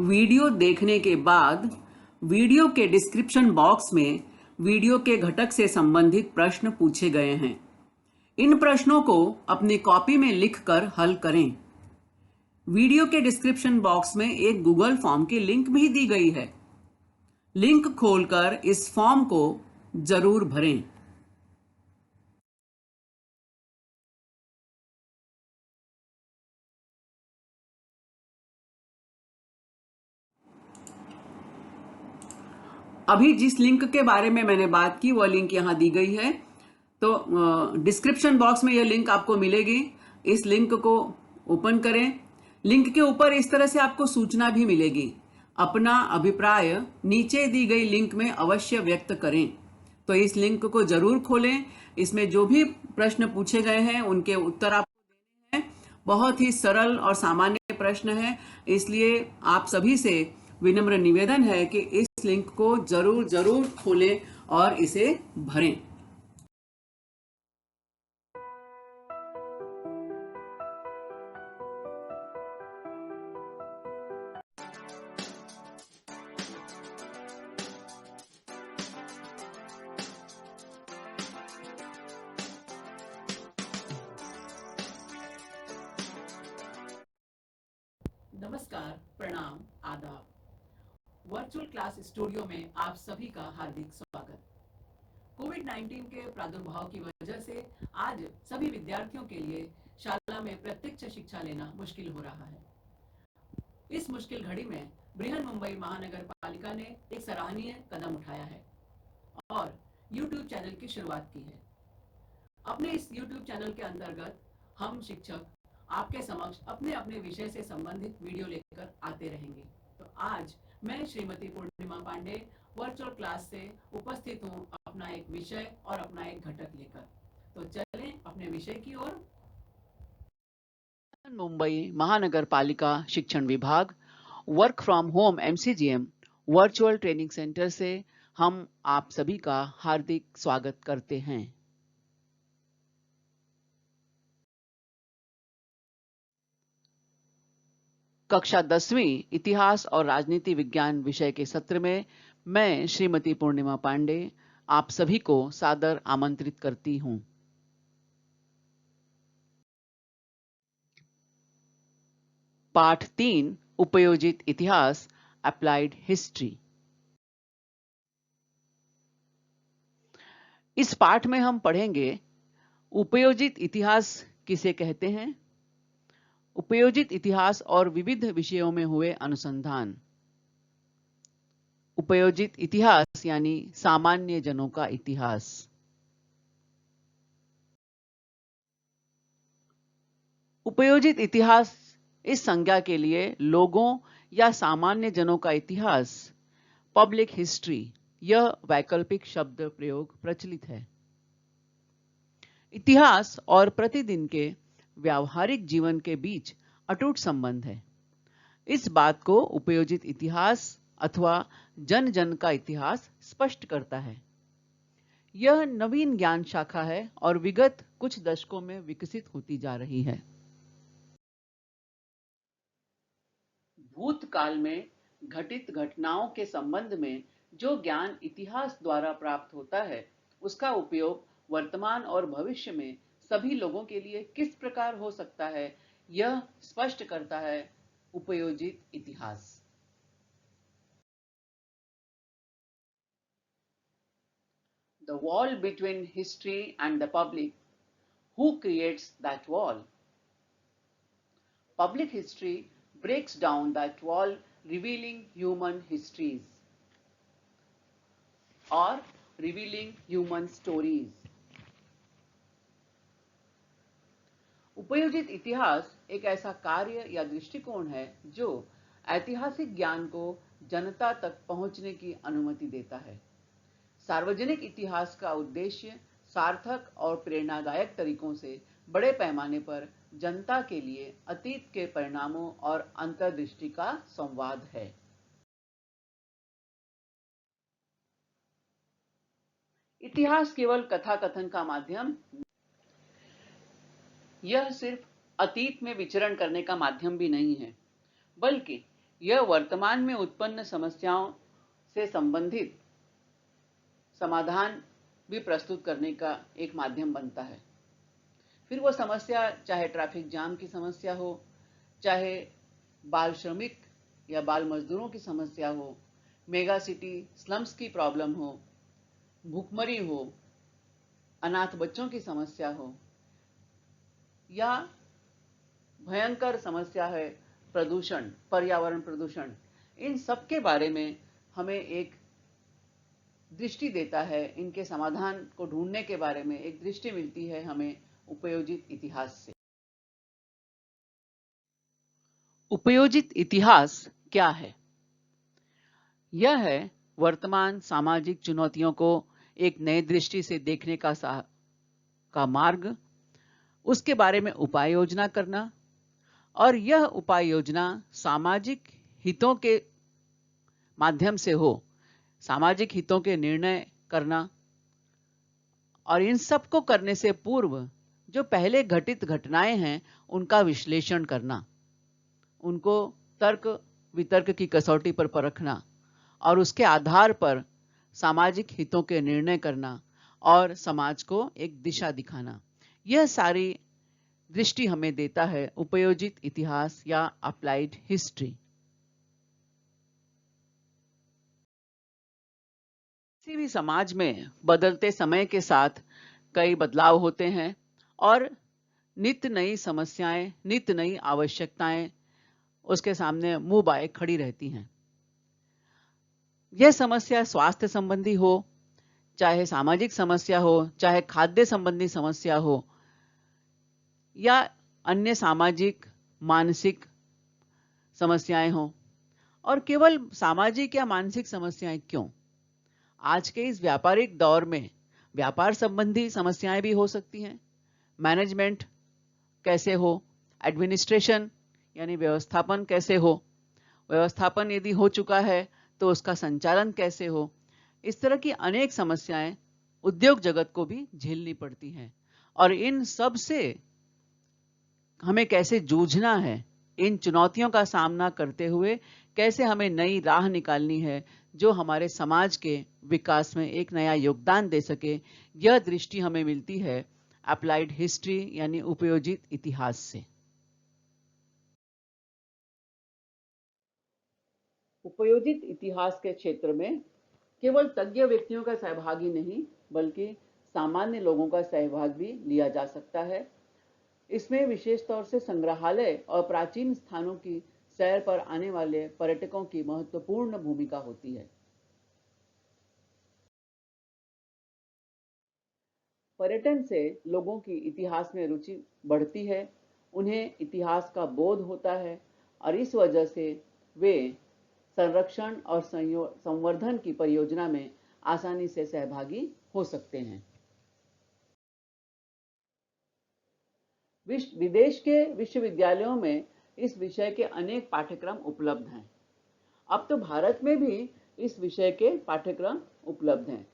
Video देखने के बाद वीडियो के डिस्क्रिप्शन बॉक्स में वीडियो के घटक से संबंधित प्रश्न पूछे गए हैं। इन प्रश्नों को अपनी कॉपी में लिखकर हल करें। वीडियो के डिस्क्रिप्शन बॉक्स में एक गूगल फॉर्म की लिंक भी दी गई है। लिंक खोलकर इस फॉर्म को जरूर भरें। अभी जिस लिंक के बारे में मैंने बात की वह लिंक यहाँ दी गई है। तो डिस्क्रिप्शन बॉक्स में यह लिंक आपको मिलेगी। इस लिंक को ओपन करें। लिंक के ऊपर इस तरह से आपको सूचना भी मिलेगी। अपना अभिप्राय नीचे दी गई लिंक में अवश्य व्यक्त करें। तो इस लिंक को जरूर खोलें। इसमें जो भी प्रश्न पूछे गए हैं उनके उत्तर आपको देने हैं। बहुत ही सरल और सामान्य प्रश्न है, इसलिए आप सभी से विनम्र निवेदन है कि इस लिंक को जरूर जरूर खोलें और इसे भरें। नमस्कार, प्रणाम, आदाब। वर्चुअल क्लास स्टूडियो में आप सभी का हार्दिक स्वागत। कोविड-19 के प्रादुर्भाव की वजह से आज सभी विद्यार्थियों के लिए शाला में प्रत्यक्ष शिक्षा लेना मुश्किल हो रहा है। इस मुश्किल घड़ी में बृहन मुंबई महानगर पालिका ने एक सराहनीय कदम उठाया है और YouTube चैनल की शुरुआत की है। अपने इस YouTube चैनल के अंतर्गत हम शिक्षक आपके समक्ष अपने अपने विषय से संबंधित वीडियो लेकर आते रहेंगे। तो आज मैं श्रीमती पूर्णिमा पांडे वर्चुअल क्लास से उपस्थित हूँ अपना एक विषय और अपना एक घटक लेकर। तो चलें अपने विषय की ओर। मुंबई महानगर पालिका शिक्षण विभाग work from home MCGM virtual training centre से हम आप सभी का हार्दिक स्वागत करते हैं। कक्षा 10वीं इतिहास और राजनीति विज्ञान विषय के सत्र में मैं श्रीमती पूर्णिमा पांडे आप सभी को सादर आमंत्रित करती हूं। पाठ 3 उपयोजित इतिहास अप्लाइड हिस्ट्री। इस पाठ में हम पढ़ेंगे उपयोजित इतिहास किसे कहते हैं, उपयोजित इतिहास और विविध विषयों में हुए अनुसंधान। उपयोजित इतिहास यानी सामान्य जनों का इतिहास। उपयोजित इतिहास इस संज्ञा के लिए लोगों या सामान्य जनों का इतिहास, पब्लिक हिस्ट्री, यह वैकल्पिक शब्द प्रयोग प्रचलित है। इतिहास और प्रतिदिन के व्यावहारिक जीवन के बीच अटूट संबंध है। इस बात को उपयोजित इतिहास अथवा जन जन का इतिहास स्पष्ट करता है। यह नवीन ज्ञान शाखा है और विगत कुछ दशकों में विकसित होती जा रही है। भूतकाल में घटित घटनाओं के संबंध में जो ज्ञान इतिहास द्वारा प्राप्त होता है, उसका उपयोग वर्तमान और भविष्य में सभी लोगों के लिए किस प्रकार हो सकता है, यह स्पष्ट करता है उपयोजित इतिहास। The wall between history and the public. Who creates that wall? Public history breaks down that wall, revealing human histories or revealing human stories. उपयोजित इतिहास एक ऐसा कार्य या दृष्टिकोण है जो ऐतिहासिक ज्ञान को जनता तक पहुंचने की अनुमति देता है। सार्वजनिक इतिहास का उद्देश्य सार्थक और प्रेरणादायक तरीकों से बड़े पैमाने पर जनता के लिए अतीत के परिणामों और अंतर्दृष्टि का संवाद है। इतिहास केवल कथा कथन का माध्यम, यह सिर्फ अतीत में विचरण करने का माध्यम भी नहीं है, बल्कि यह वर्तमान में उत्पन्न समस्याओं से संबंधित समाधान भी प्रस्तुत करने का एक माध्यम बनता है। फिर वो समस्या चाहे ट्रैफिक जाम की समस्या हो, चाहे बाल श्रमिक या बाल मजदूरों की समस्या हो, मेगा सिटी स्लम्स की प्रॉब्लम हो, भूखमरी हो, अनाथ बच्चों की समस्या हो, या भयंकर समस्या है प्रदूषण, पर्यावरण प्रदूषण, इन सब के बारे में हमें एक दृष्टि देता है, इनके समाधान को ढूंढने के बारे में एक दृष्टि मिलती है हमें उपयोजित इतिहास से। उपयोजित इतिहास क्या है? यह है वर्तमान सामाजिक चुनौतियों को एक नए दृष्टि से देखने का मार्ग, उसके बारे में उपाय योजना करना, और यह उपाय योजना सामाजिक हितों के माध्यम से हो, सामाजिक हितों के निर्णय करना, और इन सब को करने से पूर्व जो पहले घटित घटनाएं हैं उनका विश्लेषण करना, उनको तर्क वितर्क की कसौटी पर परखना, और उसके आधार पर सामाजिक हितों के निर्णय करना और समाज को एक दिशा दिखाना। यह सारी दृष्टि हमें देता है उपयोजित इतिहास या अप्लाइड हिस्ट्री। किसी भी समाज में बदलते समय के साथ कई बदलाव होते हैं और नित्य नई समस्याएं, नित्य नई आवश्यकताएं उसके सामने मुंह बाए खड़ी रहती हैं। यह समस्या स्वास्थ्य संबंधी हो, चाहे सामाजिक समस्या हो, चाहे खाद्य संबंधी समस्या हो, या अन्य सामाजिक मानसिक समस्याएं हो, और केवल सामाजिक या मानसिक समस्याएं क्यों, आज के इस व्यापारिक दौर में व्यापार संबंधी समस्याएं भी हो सकती हैं। मैनेजमेंट कैसे हो, एडमिनिस्ट्रेशन यानी व्यवस्थापन कैसे हो, व्यवस्थापन यदि हो चुका है तो उसका संचालन कैसे हो, इस तरह की अनेक समस्याएं उद्योग जगत को भी झेलनी पड़ती हैं। और इन सब से हमें कैसे जूझना है, इन चुनौतियों का सामना करते हुए कैसे हमें नई राह निकालनी है जो हमारे समाज के विकास में एक नया योगदान दे सके, यह दृष्टि हमें मिलती है अप्लाइड हिस्ट्री यानी उपयोजित इतिहास से। उपयोजित इतिहास के क्षेत्र में केवल तज्ञ व्यक्तियों का सहभागी नहीं बल्कि सामान्य लोगों का सहभाग भी लिया जा सकता है। इसमें विशेष तौर से संग्रहालय और प्राचीन स्थानों की सैर पर आने वाले पर्यटकों की महत्वपूर्ण भूमिका होती है। पर्यटन से लोगों की इतिहास में रुचि बढ़ती है, उन्हें इतिहास का बोध होता है और इस वजह से वे संरक्षण और संवर्धन की परियोजना में आसानी से सहभागी हो सकते हैं। विदेश के विश्वविद्यालयों में इस विषय के अनेक पाठ्यक्रम उपलब्ध हैं। अब तो भारत में भी इस विषय के पाठ्यक्रम उपलब्ध हैं।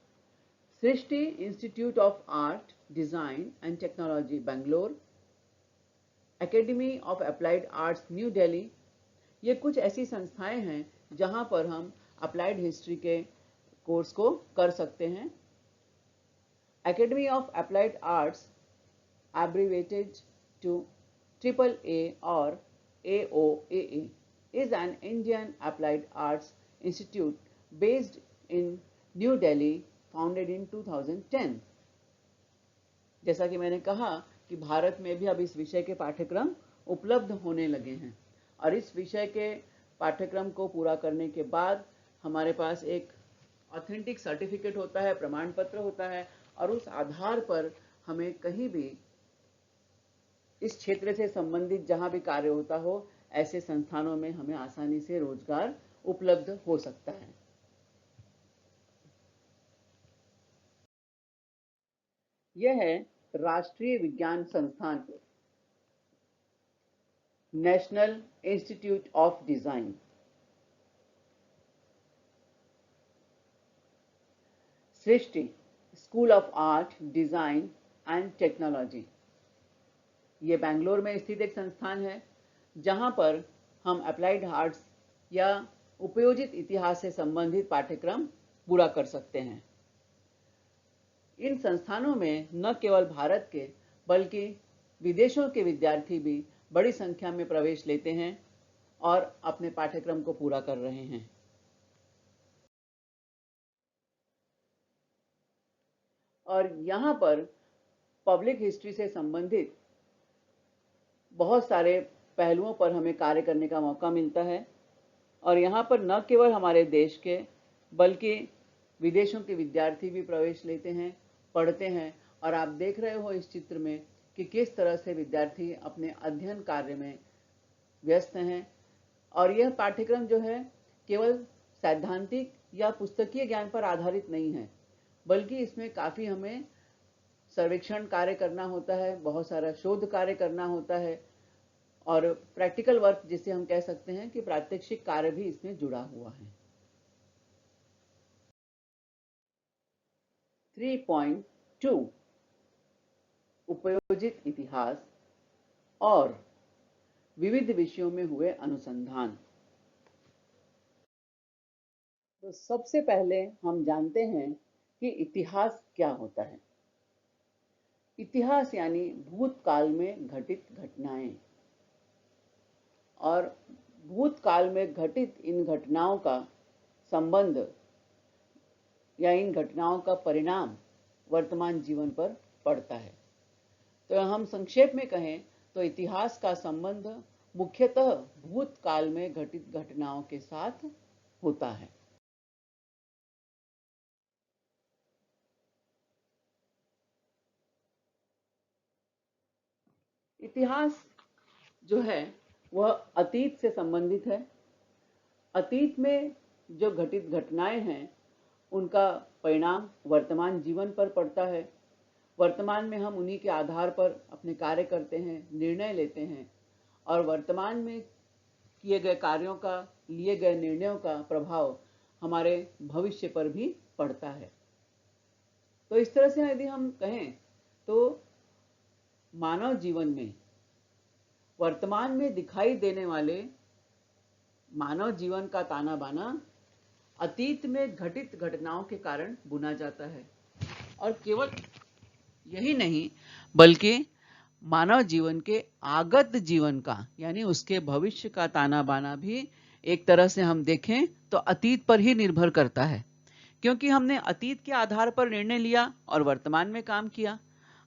Srishti institute of art, design and technology Bangalore, academy of applied arts new Delhi, ये कुछ ऐसी संस्थाएं हैं जहां पर हम अप्लाइड हिस्ट्री के कोर्स को कर सकते हैं। Academy of applied arts, abbreviated to AAA or AOAA, is an Indian applied arts institute based in New Delhi, founded in 2010. जैसा कि मैंने कहा कि भारत में भी अब इस विषय के पाठ्यक्रम उपलब्ध होने लगे हैं और इस विषय के पाठ्यक्रम को पूरा करने के बाद हमारे पास एक ऑथेंटिक सर्टिफिकेट होता है, प्रमाण पत्र होता है, और उस आधार पर हमें कहीं भी इस क्षेत्र से संबंधित जहां भी कार्य होता हो ऐसे संस्थानों में हमें आसानी से रोजगार उपलब्ध हो सकता है। यह है राष्ट्रीय विज्ञान संस्थान, national institute of design. Srishti school of art, design and technology, ये बेंगलोर में स्थित एक संस्थान है जहां पर हम अप्लाइड आर्ट्स या उपयोजित इतिहास से संबंधित पाठ्यक्रम पूरा कर सकते हैं। इन संस्थानों में न केवल भारत के बल्कि विदेशों के विद्यार्थी भी बड़ी संख्या में प्रवेश लेते हैं और अपने पाठ्यक्रम को पूरा कर रहे हैं। और यहाँ पर पब्लिक हिस्ट्री से संबंधित बहुत सारे पहलुओं पर हमें कार्य करने का मौका मिलता है और यहाँ पर न केवल हमारे देश के बल्कि विदेशों के विद्यार्थी भी प्रवेश लेते हैं, पढ़ते हैं। और आप देख रहे हो इस चित्र में कि किस तरह से विद्यार्थी अपने अध्ययन कार्य में व्यस्त हैं। और यह पाठ्यक्रम जो है केवल सैद्धांतिक या पुस्तकीय ज्ञान पर आधारित नहीं है, बल्कि इसमें काफ़ी हमें सर्वेक्षण कार्य करना होता है, बहुत सारा शोध कार्य करना होता है और प्रैक्टिकल वर्क जिसे हम कह सकते हैं कि प्रात्यक्षिक कार्य भी इसमें जुड़ा हुआ है। 3.2 उपयोजित इतिहास और विविध विषयों में हुए अनुसंधान। तो सबसे पहले हम जानते हैं कि इतिहास क्या होता है। इतिहास यानी भूतकाल में घटित घटनाएं, और भूतकाल में घटित इन घटनाओं का संबंध या इन घटनाओं का परिणाम वर्तमान जीवन पर पड़ता है। तो हम संक्षेप में कहें तो इतिहास का संबंध मुख्यतः भूतकाल में घटित घटनाओं के साथ होता है। इतिहास जो है वह अतीत से संबंधित है। अतीत में जो घटित घटनाएं हैं उनका परिणाम वर्तमान जीवन पर पड़ता है। वर्तमान में हम उन्हीं के आधार पर अपने कार्य करते हैं, निर्णय लेते हैं और वर्तमान में किए गए कार्यों का, लिए गए निर्णयों का प्रभाव हमारे भविष्य पर भी पड़ता है। तो इस तरह से यदि हम कहें तो मानव जीवन में वर्तमान में दिखाई देने वाले मानव जीवन का ताना बाना अतीत में घटित घटनाओं के कारण बुना जाता है। और केवल यही नहीं बल्कि मानव जीवन के आगत जीवन का यानी उसके भविष्य का ताना बाना भी एक तरह से हम देखें तो अतीत पर ही निर्भर करता है, क्योंकि हमने अतीत के आधार पर निर्णय लिया और वर्तमान में काम किया।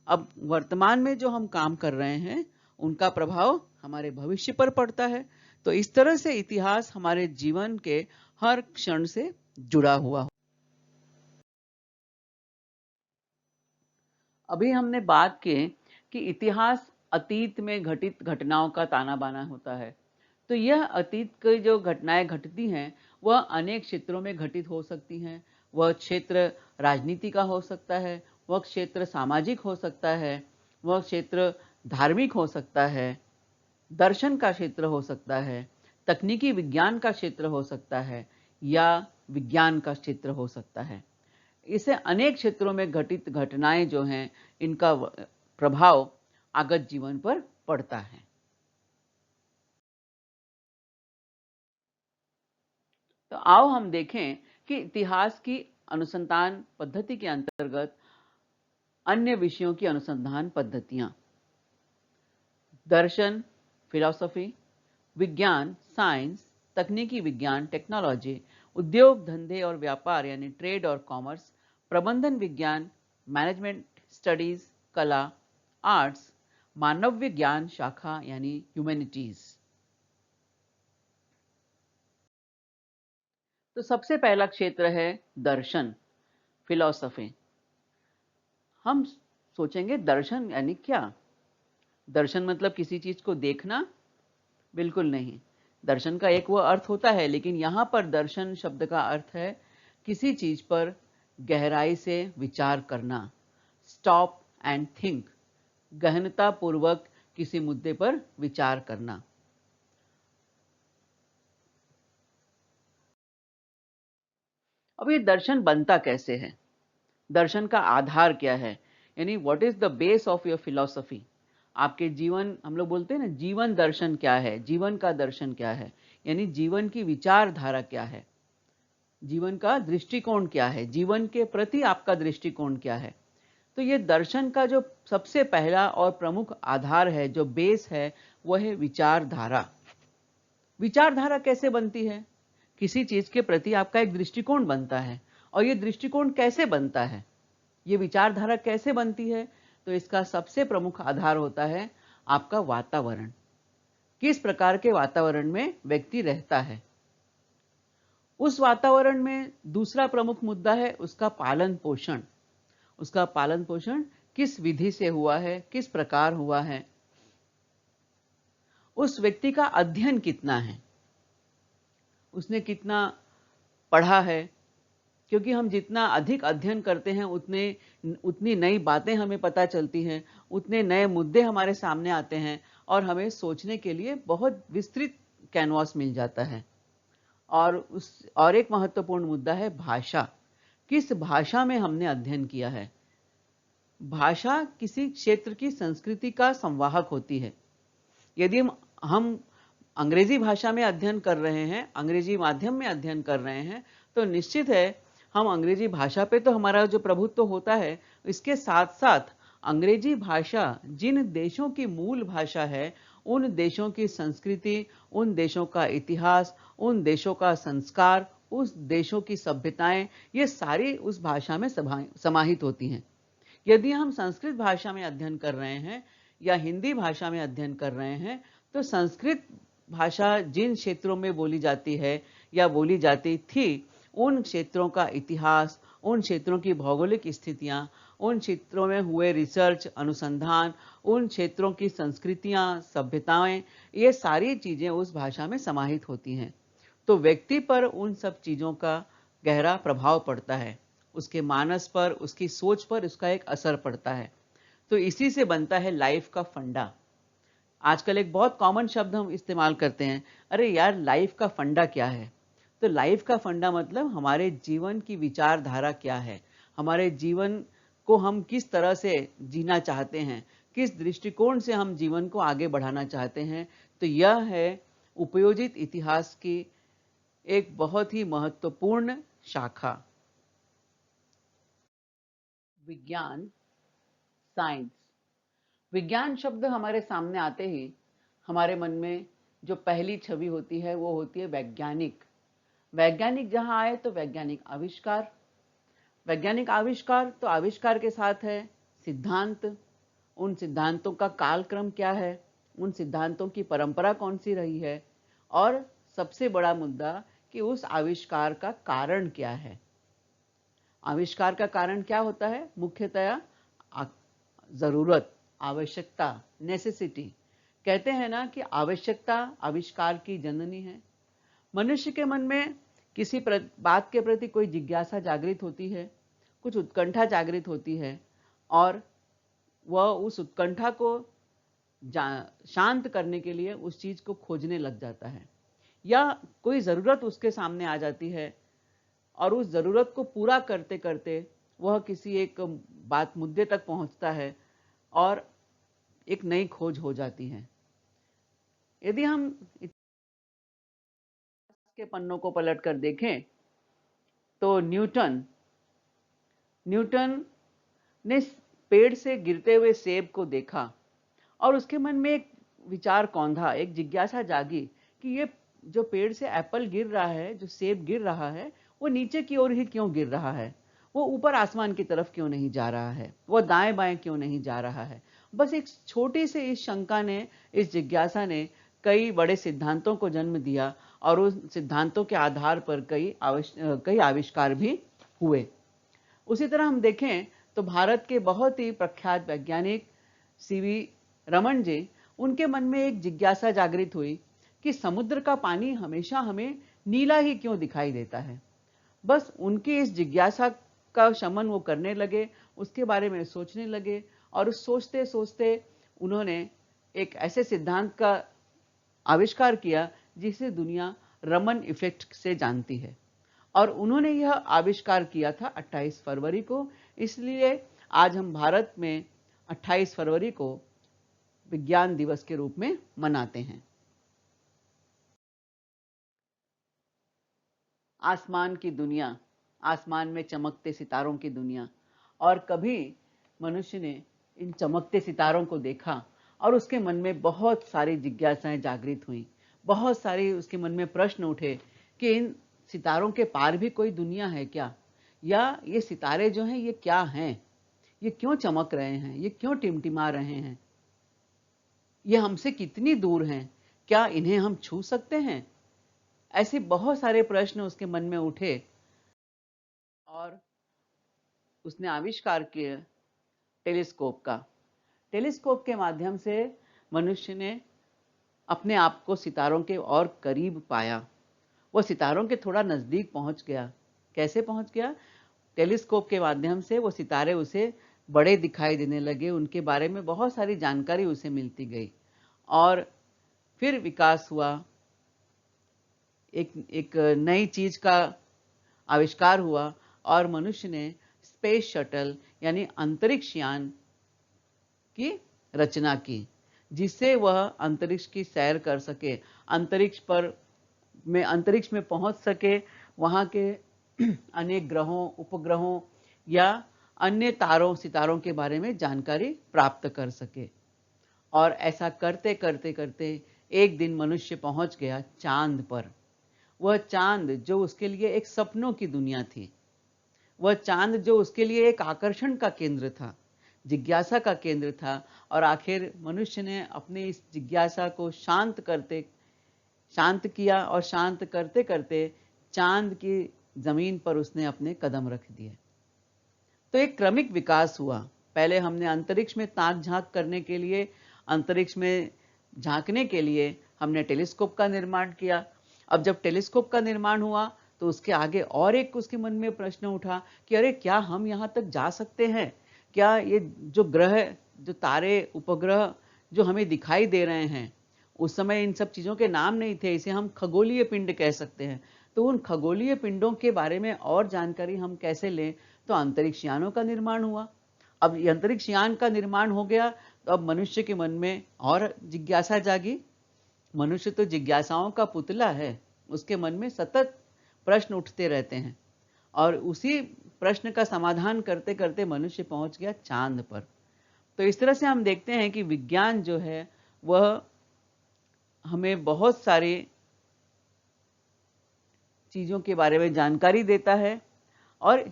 अब वर्तमान में जो हम काम कर रहे हैं उनका प्रभाव हमारे भविष्य पर पड़ता है। तो इस तरह से इतिहास हमारे जीवन के हर क्षण से जुड़ा हुआ। अभी हमने बात की कि इतिहास अतीत में घटित घटनाओं का ताना बाना होता है। तो यह अतीत की जो घटनाएं घटती हैं वह अनेक क्षेत्रों में घटित हो सकती हैं। वह क्षेत्र राजनीति का हो सकता है, वह क्षेत्र सामाजिक हो सकता है, वह क्षेत्र धार्मिक हो सकता है, दर्शन का क्षेत्र हो सकता है, तकनीकी विज्ञान का क्षेत्र हो सकता है या विज्ञान का क्षेत्र हो सकता है। इसे अनेक क्षेत्रों में घटित घटनाएं जो हैं इनका प्रभाव आगत जीवन पर पड़ता है। तो आओ हम देखें कि इतिहास की अनुसंधान पद्धति के अंतर्गत अन्य विषयों की अनुसंधान पद्धतियां, दर्शन फिलॉसफी, विज्ञान साइंस, तकनीकी विज्ञान टेक्नोलॉजी, उद्योग धंधे और व्यापार यानी ट्रेड और कॉमर्स, प्रबंधन विज्ञान मैनेजमेंट स्टडीज, कला आर्ट्स, मानव विज्ञान शाखा यानी ह्यूमैनिटीज। तो सबसे पहला क्षेत्र है दर्शन फिलॉसफी। हम सोचेंगे दर्शन यानी क्या? दर्शन मतलब किसी चीज को देखना? बिल्कुल नहीं। दर्शन का एक वो अर्थ होता है, लेकिन यहां पर दर्शन शब्द का अर्थ है किसी चीज पर गहराई से विचार करना, स्टॉप एंड थिंक, गहनता पूर्वक किसी मुद्दे पर विचार करना। अब ये दर्शन बनता कैसे है? दर्शन का आधार क्या है? यानी what is the base of your philosophy? आपके जीवन, हम लोग बोलते हैं ना जीवन दर्शन क्या है, जीवन का दर्शन क्या है, यानी जीवन की विचारधारा क्या है, जीवन का दृष्टिकोण क्या है, जीवन के प्रति आपका दृष्टिकोण क्या है। तो ये दर्शन का जो सबसे पहला और प्रमुख आधार है, जो बेस है, वह है विचारधारा। विचारधारा कैसे बनती है? किसी चीज के प्रति आपका एक दृष्टिकोण बनता है, और ये दृष्टिकोण कैसे बनता है, ये विचारधारा कैसे बनती है? तो इसका सबसे प्रमुख आधार होता है आपका वातावरण। किस प्रकार के वातावरण में व्यक्ति रहता है, उस वातावरण में दूसरा प्रमुख मुद्दा है उसका पालन पोषण। उसका पालन पोषण किस विधि से हुआ है, किस प्रकार हुआ है, उस व्यक्ति का अध्ययन कितना है, उसने कितना पढ़ा है, क्योंकि हम जितना अधिक अध्ययन करते हैं उतनी नई बातें हमें पता चलती हैं, उतने नए मुद्दे हमारे सामने आते हैं, और हमें सोचने के लिए बहुत विस्तृत कैनवास मिल जाता है। और एक महत्वपूर्ण मुद्दा है भाषा। किस भाषा में हमने अध्ययन किया है। भाषा किसी क्षेत्र की संस्कृति का संवाहक होती है। यदि हम अंग्रेजी भाषा में अध्ययन कर रहे हैं, अंग्रेजी माध्यम में अध्ययन कर रहे हैं, तो निश्चित है हम अंग्रेजी भाषा पे तो हमारा जो प्रभुत्व होता है, इसके साथ साथ अंग्रेजी भाषा जिन देशों की मूल भाषा है, उन देशों की संस्कृति, उन देशों का इतिहास, उन देशों का संस्कार, उस देशों की सभ्यताएं, ये सारी उस भाषा में समाहित होती हैं। यदि हम संस्कृत भाषा में अध्ययन कर रहे हैं या हिंदी भाषा में अध्ययन कर रहे हैं, तो संस्कृत भाषा जिन क्षेत्रों में बोली जाती है या बोली जाती थी, उन क्षेत्रों का इतिहास, उन क्षेत्रों की भौगोलिक स्थितियां, उन क्षेत्रों में हुए रिसर्च, अनुसंधान, उन क्षेत्रों की संस्कृतियां, सभ्यताएं, ये सारी चीजें उस भाषा में समाहित होती हैं। तो व्यक्ति पर उन सब चीजों का गहरा प्रभाव पड़ता है, उसके मानस पर, उसकी सोच पर उसका एक असर पड़ता है। तो इसी से बनता है लाइफ का फंडा। आजकल एक बहुत कॉमन शब्द हम इस्तेमाल करते हैं, अरे यार लाइफ का फंडा क्या है। तो लाइफ का फंडा मतलब हमारे जीवन की विचारधारा क्या है, हमारे जीवन को हम किस तरह से जीना चाहते हैं, किस दृष्टिकोण से हम जीवन को आगे बढ़ाना चाहते हैं। तो यह है उपयोजित इतिहास की एक बहुत ही महत्वपूर्ण शाखा। विज्ञान, साइंस। विज्ञान शब्द हमारे सामने आते ही हमारे मन में जो पहली छवि होती है वो होती है वैज्ञानिक। वैज्ञानिक जहां आए तो वैज्ञानिक आविष्कार, वैज्ञानिक आविष्कार, तो आविष्कार के साथ है सिद्धांत। उन सिद्धांतों का कालक्रम क्या है, उन सिद्धांतों की परंपरा कौन सी रही है, और सबसे बड़ा मुद्दा कि उस आविष्कार का कारण क्या है। आविष्कार का कारण क्या होता है? मुख्यतया जरूरत, आवश्यकता, नेसेसिटी। कहते हैं ना कि आवश्यकता आविष्कार की जननी है। मनुष्य के मन में किसी बात के प्रति कोई जिज्ञासा जागृत होती है, कुछ उत्कंठा जागृत होती है, और वह उस उत्कंठा को शांत करने के लिए उस चीज को खोजने लग जाता है, या कोई जरूरत उसके सामने आ जाती है, और उस जरूरत को पूरा करते करते वह किसी एक बात मुद्दे तक पहुंचता है और एक नई खोज हो जाती है। यदि हम के पन्नों को पलट कर देखें तो न्यूटन ने पेड़ से गिरते हुए सेब को देखा, और उसके मन में एक विचार कौंधा, एक जिज्ञासा जागी कि ये जो पेड़ से एप्पल गिर रहा है, जो सेब गिर रहा है, वो नीचे की ओर ही क्यों गिर रहा है, वो ऊपर आसमान की तरफ क्यों नहीं जा रहा है, वो दाएं बाएं क्यों नहीं जा रहा है। बस एक छोटी से इस शंका ने, इस जिज्ञासा ने कई बड़े सिद्धांतों को जन्म दिया, और उन सिद्धांतों के आधार पर कई आविष्कार भी हुए। उसी तरह हम देखें तो भारत के बहुत ही प्रख्यात वैज्ञानिक सीवी रमन जी, उनके मन में एक जिज्ञासा जागृत हुई कि समुद्र का पानी हमेशा हमें नीला ही क्यों दिखाई देता है। बस उनकी इस जिज्ञासा का शमन वो करने लगे, उसके बारे में सोचने लगे, और सोचते सोचते उन्होंने एक ऐसे सिद्धांत का आविष्कार किया जिसे दुनिया रमन इफेक्ट से जानती है। और उन्होंने यह आविष्कार किया था 28 फरवरी को, इसलिए आज हम भारत में 28 फरवरी को विज्ञान दिवस के रूप में मनाते हैं। आसमान की दुनिया, आसमान में चमकते सितारों की दुनिया। और कभी मनुष्य ने इन चमकते सितारों को देखा और उसके मन में बहुत सारी जिज्ञासाएं जागृत हुई, बहुत सारी उसके मन में प्रश्न उठे कि इन सितारों के पार भी कोई दुनिया है क्या, या ये सितारे जो हैं ये क्या हैं, ये क्यों चमक रहे हैं, ये क्यों टिमटिमा रहे हैं, ये हमसे कितनी दूर हैं, क्या इन्हें हम छू सकते हैं। ऐसे बहुत सारे प्रश्न उसके मन में उठे और उसने आविष्कार किया टेलीस्कोप का। टेलीस्कोप के माध्यम से मनुष्य ने अपने आप को सितारों के और करीब पाया, वो सितारों के थोड़ा नजदीक पहुंच गया। कैसे पहुंच गया? टेलीस्कोप के माध्यम से वो सितारे उसे बड़े दिखाई देने लगे, उनके बारे में बहुत सारी जानकारी उसे मिलती गई और फिर विकास हुआ, एक नई चीज का आविष्कार हुआ और मनुष्य ने स्पेस शटल यानी अंतरिक्ष यान की रचना की, जिससे वह अंतरिक्ष की सैर कर सके, अंतरिक्ष में पहुंच सके, वहां के अनेक ग्रहों, उपग्रहों या अन्य तारों सितारों के बारे में जानकारी प्राप्त कर सके। और ऐसा करते करते करते एक दिन मनुष्य पहुंच गया चांद पर। वह चांद जो उसके लिए एक सपनों की दुनिया थी, वह चांद जो उसके लिए एक आकर्षण का केंद्र था, जिज्ञासा का केंद्र था। और आखिर मनुष्य ने अपनी इस जिज्ञासा को शांत किया और शांत करते करते चांद की जमीन पर उसने अपने कदम रख दिए। तो एक क्रमिक विकास हुआ। पहले हमने अंतरिक्ष में ताक झांक करने के लिए, अंतरिक्ष में झांकने के लिए हमने टेलीस्कोप का निर्माण किया। अब जब टेलीस्कोप का निर्माण हुआ तो उसके आगे और एक उसके मन में प्रश्न उठा कि अरे क्या हम यहाँ तक जा सकते हैं? क्या ये जो ग्रह, जो तारे, उपग्रह जो हमें दिखाई दे रहे हैं, उस समय इन सब चीज़ों के नाम नहीं थे, इसे हम खगोलीय पिंड कह सकते हैं। तो उन खगोलीय पिंडों के बारे में और जानकारी हम कैसे लें? तो अंतरिक्ष यानों का निर्माण हुआ। अब ये अंतरिक्ष यान का निर्माण हो गया तो अब मनुष्य के मन में और जिज्ञासा जागी। मनुष्य तो जिज्ञासाओं का पुतला है, उसके मन में सतत प्रश्न उठते रहते हैं और उसी प्रश्न का समाधान करते करते मनुष्य पहुंच गया चांद पर। तो इस तरह से हम देखते हैं कि विज्ञान जो है वह हमें बहुत सारी चीजों के बारे में जानकारी देता है और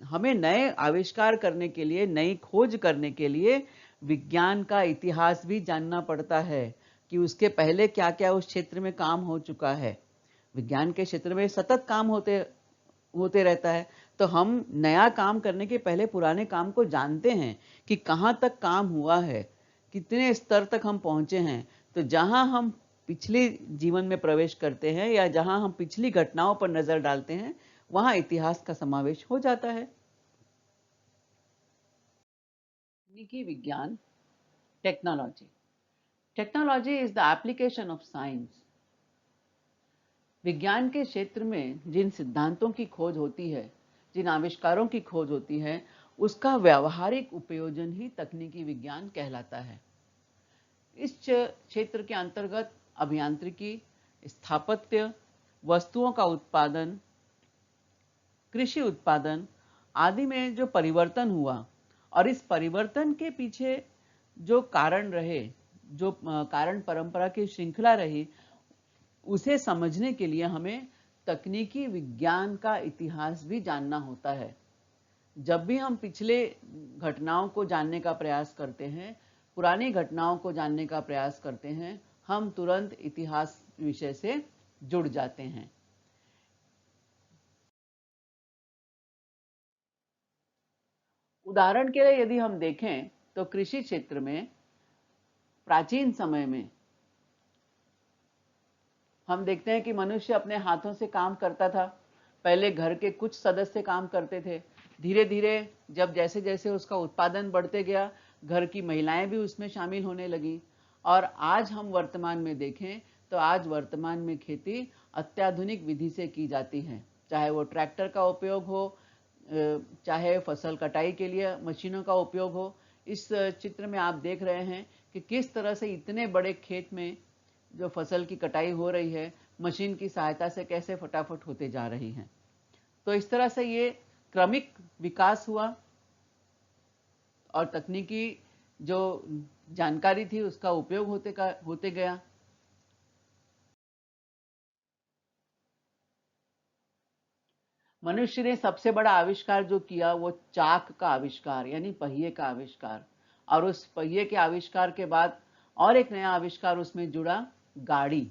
हमें नए आविष्कार करने के लिए, नई खोज करने के लिए विज्ञान का इतिहास भी जानना पड़ता है कि उसके पहले क्या क्या उस क्षेत्र में काम हो चुका है। विज्ञान के क्षेत्र में सतत काम होते रहता है, तो हम नया काम करने के पहले पुराने काम को जानते हैं कि कहाँ तक काम हुआ है, कितने स्तर तक हम पहुंचे हैं। तो जहां हम पिछले जीवन में प्रवेश करते हैं या जहां हम पिछली घटनाओं पर नजर डालते हैं, वहां इतिहास का समावेश हो जाता है। तकनीकी विज्ञान, technology. Technology is the application of science. विज्ञान के क्षेत्र में जिन सिद्धांतों की खोज होती है, जिन आविष्कारों की खोज होती है, उसका व्यावहारिक उपयोजन ही तकनीकी विज्ञान कहलाता है। इस क्षेत्र के अंतर्गत अभियांत्रिकी, स्थापत्य, वस्तुओं का उत्पादन, कृषि उत्पादन आदि में जो परिवर्तन हुआ और इस परिवर्तन के पीछे जो कारण रहे, जो कारण परंपरा की श्रृंखला रही, उसे समझने के लिए हमें तकनीकी विज्ञान का इतिहास भी जानना होता है। जब भी हम पिछले घटनाओं को जानने का प्रयास करते हैं, पुरानी घटनाओं को जानने का प्रयास करते हैं, हम तुरंत इतिहास विषय से जुड़ जाते हैं। उदाहरण के लिए यदि हम देखें तो कृषि क्षेत्र में प्राचीन समय में हम देखते हैं कि मनुष्य अपने हाथों से काम करता था। पहले घर के कुछ सदस्य काम करते थे, धीरे धीरे जब जैसे जैसे उसका उत्पादन बढ़ते गया, घर की महिलाएं भी उसमें शामिल होने लगी। और आज हम वर्तमान में देखें तो आज वर्तमान में खेती अत्याधुनिक विधि से की जाती है, चाहे वो ट्रैक्टर का उपयोग हो, चाहे फसल कटाई के लिए मशीनों का उपयोग हो। इस चित्र में आप देख रहे हैं कि किस तरह से इतने बड़े खेत में जो फसल की कटाई हो रही है, मशीन की सहायता से कैसे फटाफट होते जा रही हैं। तो इस तरह से ये क्रमिक विकास हुआ और तकनीकी जो जानकारी थी उसका उपयोग होते गया। मनुष्य ने सबसे बड़ा आविष्कार जो किया वो चाक का आविष्कार यानी पहिए का आविष्कार, और उस पहिए के आविष्कार के बाद और एक नया आविष्कार उसमें जुड़ा, गाड़ी।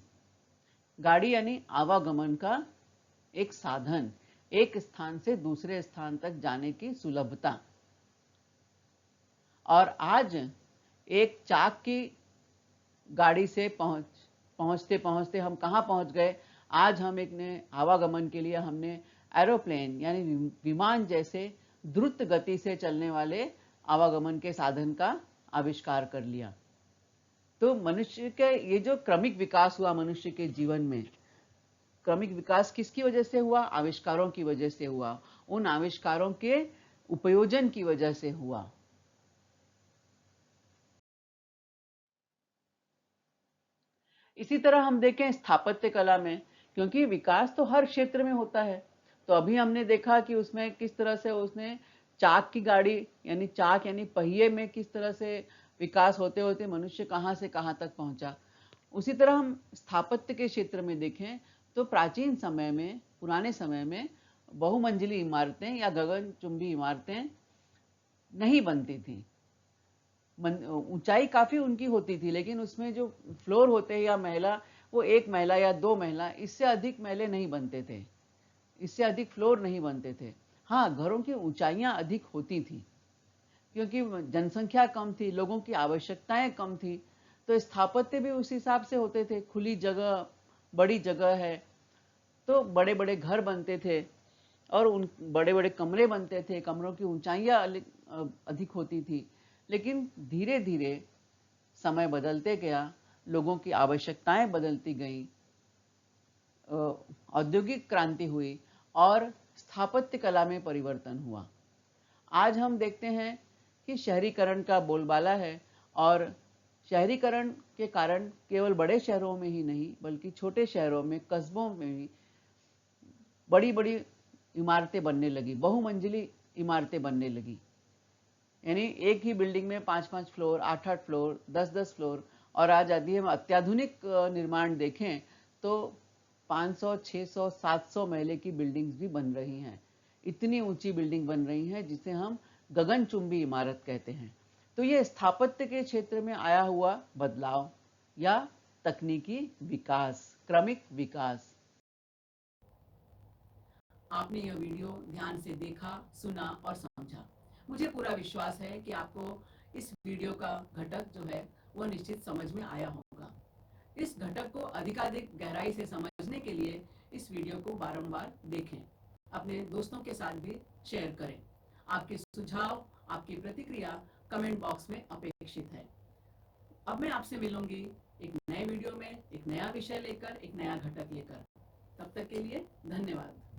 गाड़ी यानी आवागमन का एक साधन, एक स्थान से दूसरे स्थान तक जाने की सुलभता। और आज एक चाक की गाड़ी से पहुंचते पहुंचते हम कहाँ पहुंच गए। आज हम एक ने आवागमन के लिए हमने एरोप्लेन यानी विमान जैसे द्रुत गति से चलने वाले आवागमन के साधन का आविष्कार कर लिया। तो मनुष्य के ये जो क्रमिक विकास हुआ मनुष्य के जीवन में, क्रमिक विकास किसकी वजह से हुआ? आविष्कारों की वजह से हुआ, उन आविष्कारों के उपयोजन की वजह से हुआ। इसी तरह हम देखें स्थापत्य कला में, क्योंकि विकास तो हर क्षेत्र में होता है। तो अभी हमने देखा कि उसमें किस तरह से उसने चाक की गाड़ी यानी चाक यानी पहिए में किस तरह से विकास होते होते मनुष्य कहाँ से कहाँ तक पहुंचा। उसी तरह हम स्थापत्य के क्षेत्र में देखें तो प्राचीन समय में, पुराने समय में बहुमंजिली इमारतें या गगनचुंबी इमारतें नहीं बनती थी। ऊंचाई काफी उनकी होती थी, लेकिन उसमें जो फ्लोर होते हैं या महिला, वो एक महिला या दो महिला, इससे अधिक महले नहीं बनते थे, इससे अधिक फ्लोर नहीं बनते थे। हाँ, घरों की ऊंचाइयां अधिक होती थी क्योंकि जनसंख्या कम थी, लोगों की आवश्यकताएं कम थी। तो स्थापत्य भी उस हिसाब से होते थे, खुली जगह, बड़ी जगह है तो बड़े बड़े घर बनते थे और उन बड़े बड़े कमरे बनते थे, कमरों की ऊंचाइयां अधिक होती थी। लेकिन धीरे धीरे समय बदलते गया, लोगों की आवश्यकताएं बदलती गईं, औद्योगिक क्रांति हुई और स्थापत्य कला में परिवर्तन हुआ। आज हम देखते हैं कि शहरीकरण का बोलबाला है और शहरीकरण के कारण केवल बड़े शहरों में ही नहीं बल्कि छोटे शहरों में, कस्बों में भी बड़ी बड़ी इमारतें बनने लगी, बहुमंजिली इमारतें बनने लगी। यानी एक ही बिल्डिंग में 5-5 फ्लोर, 8-8 फ्लोर, 10-10 फ्लोर। और आज यदि हम अत्याधुनिक निर्माण देखें तो 500, 600, 700 महले की बिल्डिंग्स भी बन रही हैं। इतनी ऊंची बिल्डिंग बन रही हैं जिसे हम गगनचुंबी इमारत कहते हैं। तो ये स्थापत्य के क्षेत्र में आया हुआ बदलाव या तकनीकी विकास, क्रमिक विकास। आपने यह वीडियो ध्यान से देखा, सुना और समझा। मुझे पूरा विश्वास है कि आपको इस वीडियो का घटक जो है वो निश्चित समझ में आया होगा। इस घटक को अधिकाधिक गहराई से समझने के लिए इस वीडियो को बारंबार देखें, अपने दोस्तों के साथ भी शेयर करें। आपके सुझाव, आपकी प्रतिक्रिया कमेंट बॉक्स में अपेक्षित है। अब मैं आपसे मिलूंगी एक नए वीडियो में, एक नया विषय लेकर, एक नया घटक लेकर। तब तक के लिए धन्यवाद।